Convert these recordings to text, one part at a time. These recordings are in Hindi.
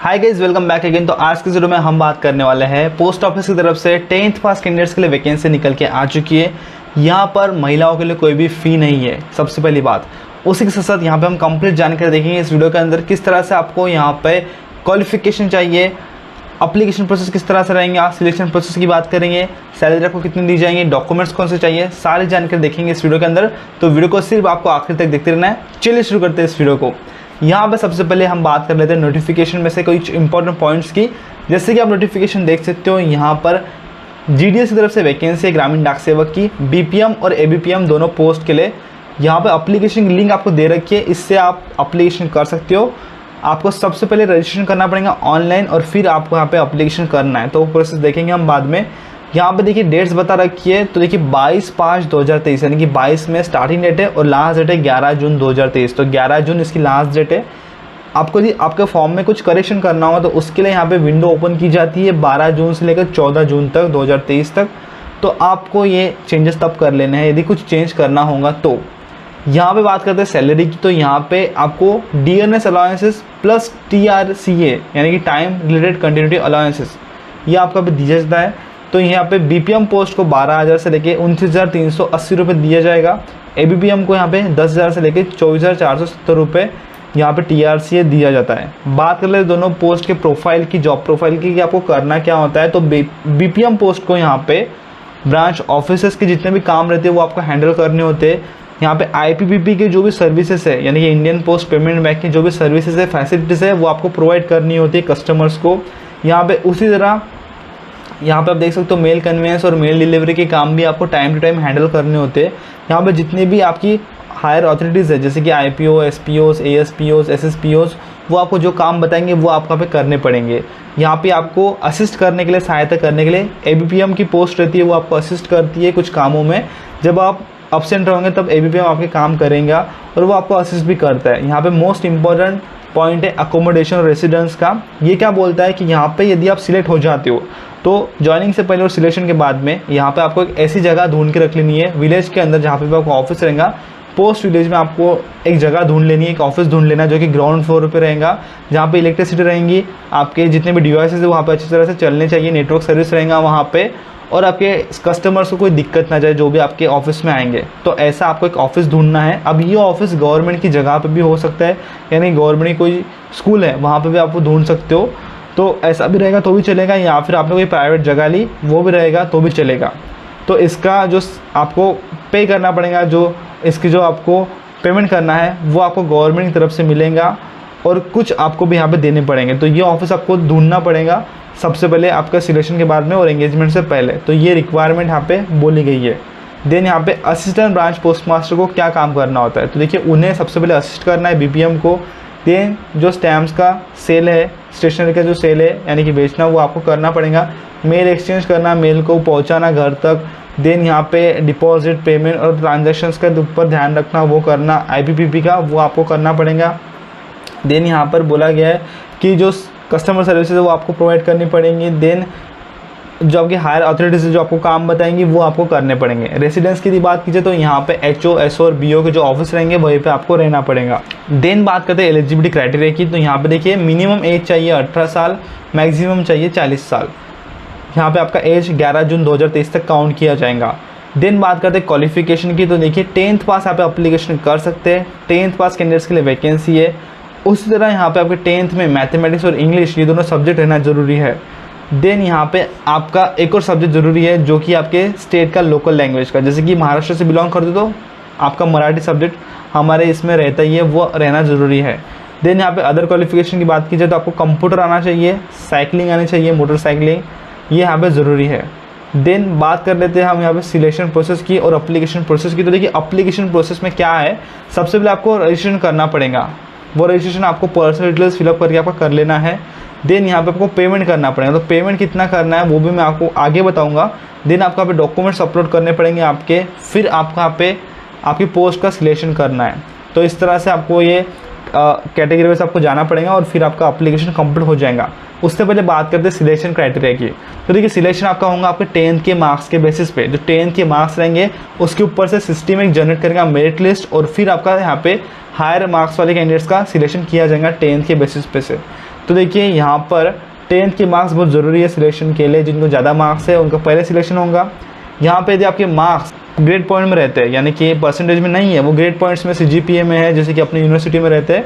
Hi guys, welcome back again. तो आज के वीडियो में हम बात करने वाले हैं पोस्ट ऑफिस की तरफ से 10th पास कैंडिडेट्स के लिए वैकेंसी निकल के आ चुकी है। यहाँ पर महिलाओं के लिए कोई भी फ़ी नहीं है, सबसे पहली बात। उसी के साथ साथ यहाँ पे हम कंप्लीट जानकारी देखेंगे इस वीडियो के अंदर, किस तरह से आपको यहाँ पे क्वालिफिकेशन चाहिए, एप्लीकेशन प्रोसेस किस तरह से रहेंगे, सिलेक्शन प्रोसेस की बात करेंगे, सैलरी आपको कितनी दी जाएंगी, डॉक्यूमेंट्स कौन से चाहिए, सारी जानकारी देखेंगे इस वीडियो के अंदर। तो वीडियो को सिर्फ आपको आखिर तक देखते रहना है। चलिए शुरू करते हैं इस वीडियो को। यहाँ पे सबसे पहले हम बात कर लेते हैं नोटिफिकेशन में से कुछ इंपॉर्टेंट पॉइंट्स की। जैसे कि आप नोटिफिकेशन देख सकते हो, यहाँ पर जीडीएस की तरफ से वैकेंसी है ग्रामीण डाक सेवक की, बीपीएम और एबीपीएम दोनों पोस्ट के लिए। यहाँ पे एप्लीकेशन की लिंक आपको दे रखी है, इससे आप एप्लीकेशन कर सकते हो। आपको सबसे पहले रजिस्ट्रेशन करना पड़ेगा ऑनलाइन और फिर आपको यहाँ पे एप्लीकेशन करना है। तो वो प्रोसेस देखेंगे हम बाद में। यहाँ पे देखिए डेट्स बता रखी है, तो देखिए 22/5/2023 यानी कि 22 में स्टार्टिंग डेट है और लास्ट डेट है 11 जून 2023। तो 11 जून इसकी लास्ट डेट है। आपको यदि आपके फॉर्म में कुछ करेक्शन करना होगा तो उसके लिए यहाँ पे विंडो ओपन की जाती है 12 जून से लेकर 14 जून तक 2023 तक। तो आपको ये चेंजेस तब कर लेने हैं यदि कुछ चेंज करना होगा तो। यहाँ पे बात करते हैं सैलरी की, तो यहाँ पे आपको डियरनेस अलाउंसेस प्लस TRCA यानी कि टाइम रिलेटेड कंटिन्यूटी अलाउंसेस ये आपका भी दिया जाता है। तो यहाँ पे बीपीएम पोस्ट को 12,000 से लेके 29,380 रुपये दिया जाएगा। एबीपीएम को यहाँ पे 10,000 से लेके 24,470 रुपये यहाँ पे TRCA दिया जाता है। बात कर ले दोनों पोस्ट के प्रोफाइल की, जॉब प्रोफाइल की, कि आपको करना क्या होता है। तो बीपीएम पोस्ट को यहाँ पे ब्रांच ऑफिसर्स के जितने भी काम रहते हैं वो आपको हैंडल करने होते हैं। यहाँ पे IPPB के जो भी सर्विसेज है यानी कि इंडियन पोस्ट पेमेंट बैंक की जो भी सर्विसेज है, फैसिलिटीज़ है, वो आपको प्रोवाइड करनी होती है कस्टमर्स को। यहाँ पे उसी तरह यहाँ पे आप देख सकते हो मेल कन्वेंस और मेल डिलीवरी के काम भी आपको टाइम टू टाइम हैंडल करने होते हैं। यहाँ पे जितनी भी आपकी हायर अथॉरिटीज़ है जैसे कि IPO, SPOs, ASPOs, SSPOs, वो आपको जो काम बताएंगे वो आपको पे करने पड़ेंगे। यहाँ पे आपको असिस्ट करने के लिए, सहायता करने के लिए एबीपीएम की पोस्ट रहती है, वो आपको असिस्ट करती है कुछ कामों में। जब आप एब्सेंट रहोगे तब एबीपीएम आपके काम करेगा और वो आपको असिस्ट भी करता है। यहाँ पे मोस्ट इंपॉर्टेंट पॉइंट है अकोमोडेशन और रेसिडेंस का। ये क्या बोलता है कि यहाँ पे यदि आप सिलेक्ट हो जाते हो तो ज्वाइनिंग से पहले और सिलेक्शन के बाद में यहाँ पे आपको एक ऐसी जगह ढूंढ के रख लेनी है विलेज के अंदर जहाँ पे आपको ऑफिस रहेगा। पोस्ट विलेज में आपको एक जगह ढूंढ लेनी है, एक ऑफिस ढूंढ लेना जो कि ग्राउंड फ्लोर पे रहेगा, जहाँ पे इलेक्ट्रिसिटी रहेंगी, आपके जितने भी डिवाइसेस है वहाँ पे अच्छी तरह से चलने चाहिए, नेटवर्क सर्विस रहेगा वहाँ पे, और आपके कस्टमर्स को कोई दिक्कत ना जाए जो भी आपके ऑफिस में आएंगे। तो ऐसा आपको एक ऑफिस ढूंढना है। अब ये ऑफिस गवर्नमेंट की जगह पे भी हो सकता है, यानी गवर्नमेंट कोई स्कूल है वहाँ पे भी आपको ढूंढ सकते हो, तो ऐसा भी रहेगा तो भी चलेगा, या फिर आपने कोई प्राइवेट जगह ली वो भी रहेगा तो भी चलेगा। तो इसका जो आपको पे करना पड़ेगा, जो इसकी जो आपको पेमेंट करना है वो आपको गवर्नमेंट की तरफ से मिलेगा और कुछ आपको भी यहाँ पे देने पड़ेंगे। तो ये ऑफिस आपको ढूंढना पड़ेगा सबसे पहले आपका सिलेक्शन के बाद में और एंगेजमेंट से पहले। तो ये रिक्वायरमेंट यहाँ पे बोली गई है। देन यहाँ पे असिस्टेंट ब्रांच पोस्ट मास्टर को क्या काम करना होता है, तो देखिए उन्हें सबसे पहले असिस्ट करना है बीपीएम को। देन जो स्टैम्प्स का सेल है, स्टेशनरी का जो सेल है यानी कि बेचना, वो आपको करना पड़ेगा। मेल एक्सचेंज करना, मेल को पहुँचाना घर तक। देन यहाँ पे डिपॉजिट, पेमेंट और ट्रांजेक्शन्स के ऊपर ध्यान रखना, वो करना IPPB का, वो आपको करना पड़ेगा। देन यहाँ पर बोला गया है कि जो कस्टमर सर्विसेज है वो आपको प्रोवाइड करनी पड़ेंगी। देन जो आपकी हायर अथॉरिटीज़ जो आपको काम बताएंगी वो आपको करने पड़ेंगे। रेसिडेंस की बात कीजिए तो यहाँ पे HO, SO और BO के जो ऑफिस रहेंगे वहीं पे आपको रहना पड़ेगा। देन बात करते हैं एलिजिबिलिटी क्राइटेरिया की, तो यहाँ पे देखिए मिनिमम एज चाहिए 18 साल, मैक्सिमम चाहिए 40 साल। यहाँ पे आपका एज 11 जून 2023 तक काउंट किया जाएगा। देन बात करते हैं क्वालिफिकेशन की, तो देखिए 10th पास यहाँ पे अप्लीकेशन कर सकते हैं। 10th पास कैंडिडेट्स के लिए वैकेंसी है। उसी तरह यहाँ पे आपके 10th में मैथमेटिक्स और इंग्लिश ये दोनों सब्जेक्ट रहना ज़रूरी है। देन यहाँ पे आपका एक और सब्जेक्ट ज़रूरी है जो कि आपके स्टेट का लोकल लैंग्वेज का, जैसे कि महाराष्ट्र से बिलोंग करते तो आपका मराठी सब्जेक्ट हमारे इसमें रहता ही है, वो रहना ज़रूरी है। देन यहाँ पे अदर क्वालिफिकेशन की बात की जाए तो आपको कंप्यूटर आना चाहिए, साइकिलिंग आनी चाहिए, मोटरसाइकिलिंग, ये यहाँ पे ज़रूरी है। देन बात कर लेते हैं हम यहाँ पे सिलेक्शन प्रोसेस की और एप्लीकेशन प्रोसेस की। तो देखिए एप्लीकेशन प्रोसेस में क्या है, सबसे पहले आपको रजिस्ट्रेशन करना पड़ेगा। वो रजिस्ट्रेशन आपको पर्सनल डिटेल्स फिलअप करके आपका कर लेना है। देन यहाँ पे आपको पेमेंट करना पड़ेगा। तो पेमेंट कितना करना है वो भी मैं आपको आगे बताऊँगा। देन आपको यहाँ पे डॉक्यूमेंट्स अपलोड करने पड़ेंगे आपके, फिर आपको यहाँ पे आपकी पोस्ट का सिलेक्शन करना है। तो इस तरह से आपको ये कैटेगरी वाइज आपको जाना पड़ेगा और फिर आपका एप्लीकेशन कंप्लीट हो जाएगा। उससे पहले बात करते हैं सिलेक्शन क्राइटेरिया की। तो देखिए सिलेक्शन आपका होगा आपके 10th के मार्क्स के बेसिस पे। जो 10th के मार्क्स रहेंगे उसके ऊपर से सिस्टम एक जनरेट करेगा मेरिट लिस्ट, और फिर आपका यहाँ पे हायर मार्क्स वाले कैंडिडेट्स का सिलेक्शन किया जाएगा 10th के बेसिस पे से। तो देखिए यहाँ पर 10th के मार्क्स बहुत ज़रूरी है सिलेक्शन के लिए। जिनको ज़्यादा मार्क्स है उनका पहले सिलेक्शन होगा। यहाँ पे यदि आपके मार्क्स ग्रेड पॉइंट में रहते हैं, यानी कि परसेंटेज में नहीं है, वो ग्रेड पॉइंट्स में CGPA में है, जैसे कि अपनी यूनिवर्सिटी में रहते हैं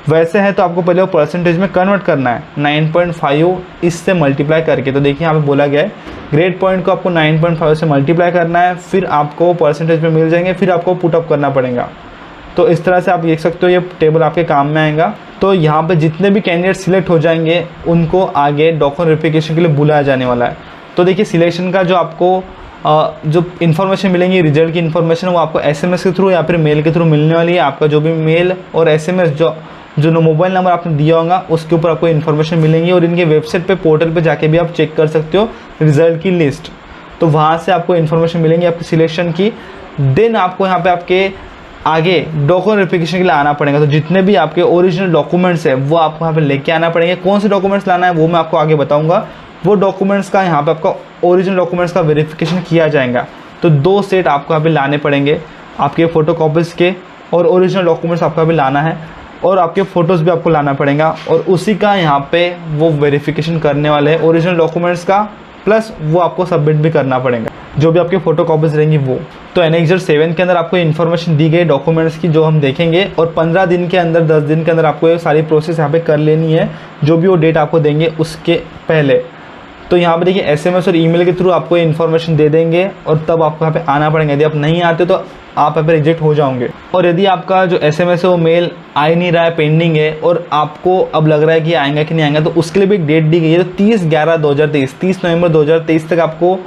वैसे है, तो आपको पहले वो परसेंटेज में कन्वर्ट करना है 9.5 इससे मल्टीप्लाई करके। तो देखिए यहाँ पे बोला गया है ग्रेड पॉइंट को आपको 9.5 से मल्टीप्लाई करना है, फिर आपको परसेंटेज में मिल जाएंगे, फिर आपको पुटअप करना पड़ेगा। तो इस तरह से आप देख सकते हो ये टेबल आपके काम में आएगा। तो यहाँ पे जितने भी कैंडिडेट सिलेक्ट हो जाएंगे उनको आगे डॉक्यूमेंट वेरिफिकेशन के लिए बुलाया जाने वाला है। तो देखिए सिलेक्शन का जो आपको जो इन्फॉर्मेशन मिलेंगी, रिजल्ट की इन्फॉर्मेशन, वो आपको SMS के थ्रू या फिर मेल के थ्रू मिलने वाली है। आपका जो भी मेल और SMS जो मोबाइल नंबर आपने दिया होगा उसके ऊपर आपको इन्फॉर्मेशन मिलेंगी। और इनके वेबसाइट पे, पोर्टल पे जाके भी आप चेक कर सकते हो रिजल्ट की लिस्ट। तो वहाँ से आपको इन्फॉर्मेशन मिलेंगी आपकी सिलेक्शन की। देन आपको यहाँ पे आपके आगे डॉक्यूमेंट वेरिफिकेशन के लिए आना पड़ेगा। तो जितने भी आपके ओरिजिनल डॉक्यूमेंट्स है वो आपको यहाँ पे लेके आना पड़ेंगे। कौन से डॉक्यूमेंट्स लाना है वो मैं आपको आगे बताऊँगा। वो डॉक्यूमेंट्स का यहाँ पे आपका ओरिजिनल डॉक्यूमेंट्स का वेरिफिकेशन किया जाएगा। तो 2 सेट आपको यहाँ पे लाने पड़ेंगे, आपके फ़ोटोकॉपीज़ के और ओरिजिनल डॉक्यूमेंट्स आपको भी लाना है, और आपके फ़ोटोज़ भी आपको लाना पड़ेगा। और उसी का यहाँ पे वो वेरिफिकेशन करने वाले हैं ओरिजिनल डॉक्यूमेंट्स का, प्लस वो आपको सबमिट भी करना पड़ेगा जो भी आपके फ़ोटोकॉपीज़ रहेंगी वो। तो एनेक्सर 7 के अंदर आपको इन्फॉर्मेशन दी गई डॉक्यूमेंट्स की जो हम देखेंगे, और 15 दिन के अंदर, 10 दिन के अंदर आपको ये सारी प्रोसेस यहाँ पे कर लेनी है, जो भी वो डेट आपको देंगे उसके पहले। तो यहाँ पे देखिए SMS और ईमेल के थ्रू आपको इन्फॉर्मेशन दे देंगे और तब आपको यहाँ पे आना पड़ेगा। यदि आप नहीं आते तो आप यहाँ पे रिजेक्ट हो जाओगे। और यदि आपका जो SMS है वो मेल आ ही नहीं रहा है, पेंडिंग है, और आपको अब लग रहा है कि आएगा कि नहीं आएगा, तो उसके लिए भी एक डेट दी गई है। तो 30/11/2023, 30 नवंबर 2023 तक आपको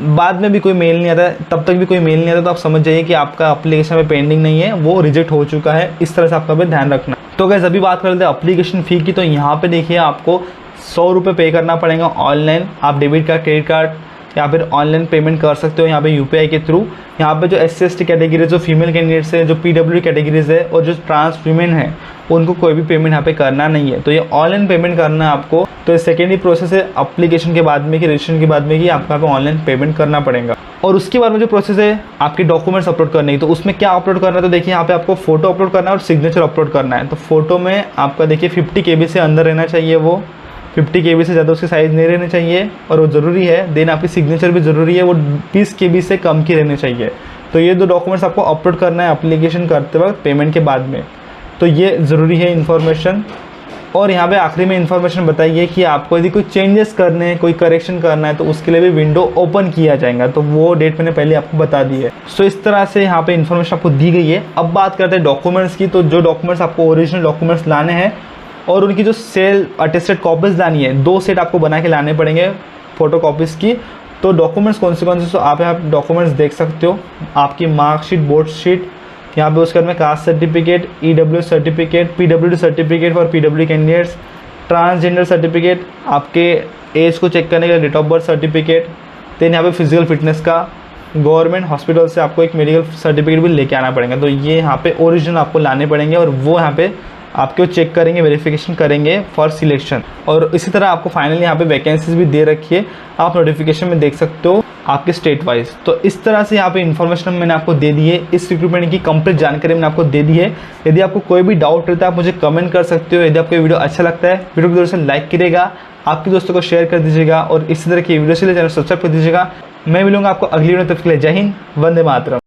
बाद में भी कोई मेल नहीं आता, तब तक भी कोई मेल नहीं आता, तो आप समझ जाइए कि आपका एप्लीकेशन में पेंडिंग नहीं है, वो रिजेक्ट हो चुका है। इस तरह से आपका भी ध्यान रखना। तो गाइस अभी बात कर लेते हैं एप्लीकेशन फ़ी की। तो यहाँ पे देखिए आपको 100 रुपये पे करना पड़ेगा ऑनलाइन। आप डेबिट कार्ड, क्रेडिट कार्ड या फिर ऑनलाइन पेमेंट कर सकते हो यहाँ पे UPI के थ्रू। यहाँ पे जो SC/ST कैटेगरीज, जो फीमेल कैंडिडेट्स है, जो PWD कैटेगरीज है और जो ट्रांस वीमेन है, उनको कोई भी पेमेंट यहाँ पे करना नहीं है। तो ये ऑनलाइन पेमेंट करना है आपको। तो ये सेकेंडरी प्रोसेस है एप्लीकेशन के बाद में कि रजिस्ट्रेशन के बाद में कि आपको यहाँ पे ऑनलाइन पेमेंट करना पड़ेगा। और उसके बाद में जो प्रोसेस है आपके डॉक्यूमेंट्स अपलोड करने की। तो उसमें क्या अपलोड करना है, तो देखिए यहाँ पे आपको फोटो अपलोड करना है और सिग्नेचर अपलोड करना है। तो फोटो में आपका देखिए 50 KB से अंदर रहना चाहिए, वो 50 KB से ज़्यादा उसकी साइज़ नहीं रहनी चाहिए, और वो ज़रूरी है। देन आपकी सिग्नेचर भी ज़रूरी है, वो 20 KB से कम की रहनी चाहिए। तो ये 2 डॉक्यूमेंट्स आपको अपलोड करना है एप्लीकेशन करते वक्त, पेमेंट के बाद में। तो ये ज़रूरी है इन्फॉर्मेशन। और यहाँ पे आखिरी में इन्फॉर्मेशन बताइए कि आपको यदि कोई चेंजेस करने हैं, कोई करेक्शन करना है, तो उसके लिए भी विंडो ओपन किया जाएगा। तो वो डेट मैंने पहले आपको बता दी है। सो इस तरह से यहाँ पे इन्फॉर्मेशन आपको दी गई है। अब बात करते हैं डॉक्यूमेंट्स की। तो जो डॉक्यूमेंट्स आपको ओरिजिनल डॉक्यूमेंट्स लाने हैं और उनकी जो सेल्फ अटेस्टेड कॉपीज़ लानी है, 2 सेट आपको बना के लाने पड़ेंगे फ़ोटो कॉपीज़ की। तो डॉक्यूमेंट्स कौन से तो आप यहाँ डॉक्यूमेंट्स देख सकते हो। आपकी मार्कशीट, बोर्ड शीट, यहाँ पे उसके बाद में caste certificate, EWS certificate, PWD certificate for PWD candidates, transgender certificate, आपके एज को चेक करने का date of birth certificate. Then यहाँ पे फिजिकल फिटनेस का गवर्नमेंट हॉस्पिटल से आपको एक मेडिकल सर्टिफिकेट भी लेके आना पड़ेगा। तो ये यहाँ पे ओरिजिनल आपको लाने पड़ेंगे और वो यहाँ पे आपको चेक करेंगे, वेरिफिकेशन करेंगे फॉर सिलेक्शन। और इसी तरह आपको फाइनली यहाँ पे वैकेंसीज भी दे रखी है, आप नोटिफिकेशन में देख सकते हो आपके स्टेट वाइज। तो इस तरह से यहाँ पे इन्फॉर्मेशन मैंने आपको दे दी है, इस रिक्रूटमेंट की कंप्लीट जानकारी मैंने आपको दे दी है। यदि आपको कोई भी डाउट रहता है आप मुझे कमेंट कर सकते हो। यदि आपको ये वीडियो अच्छा लगता है, वीडियो को जरूर से लाइक करिएगा, आपके दोस्तों को शेयर कर दीजिएगा, और इसी तरह की वीडियो के लिए चैनल सब्सक्राइब कर दीजिएगा। मैं मिलूंगा आपको अगली वीडियो, तब तक के लिए जय हिंद, वंदे मातरम।